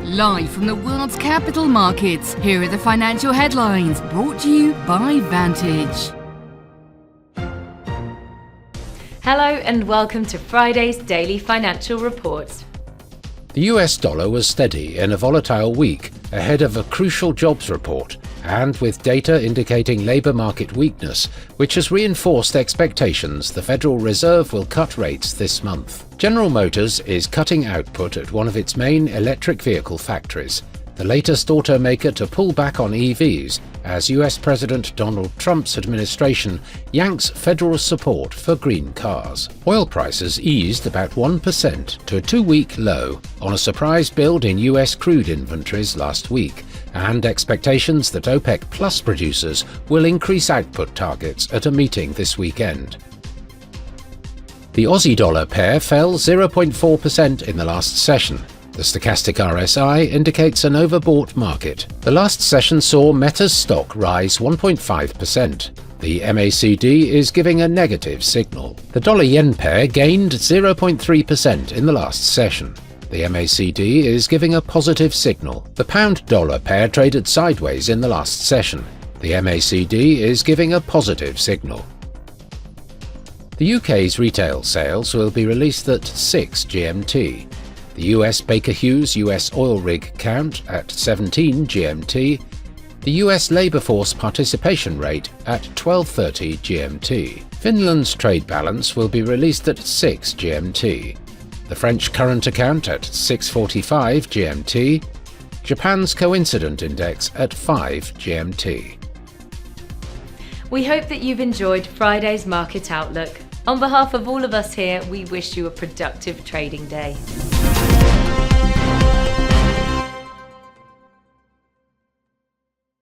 Live from the world's capital markets, here are the financial headlines brought to you by Vantage. Hello and welcome to Friday's Daily Financial Reports. The US dollar was steady in a volatile week ahead of a crucial jobs report and with data indicating labour market weakness, which has reinforced expectations the Federal Reserve will cut rates this month. General Motors is cutting output at one of its main electric vehicle factories, the latest automaker to pull back on EVs as US President Donald Trump's administration yanks federal support for green cars. Oil prices eased about 1% to a 2-week low on a surprise build in US crude inventories last week and expectations that OPEC Plus producers will increase output targets at a meeting this weekend. The Aussie-dollar pair fell 0.4% in the last session. The stochastic RSI indicates an overbought market. The last session saw Meta's stock rise 1.5%. The MACD is giving a negative signal. The dollar-yen pair gained 0.3% in the last session. The MACD is giving a positive signal. The pound-dollar pair traded sideways in the last session. The MACD is giving a positive signal. The UK's retail sales will be released at 6 GMT. The US Baker Hughes US oil rig count at 17 GMT, the US labour force participation rate at 12:30 GMT. Finland's trade balance will be released at 6 GMT. The French current account at 6:45 GMT, Japan's coincident index at 5 GMT. We hope that you've enjoyed Friday's Market Outlook. On behalf of all of us here, we wish you a productive trading day.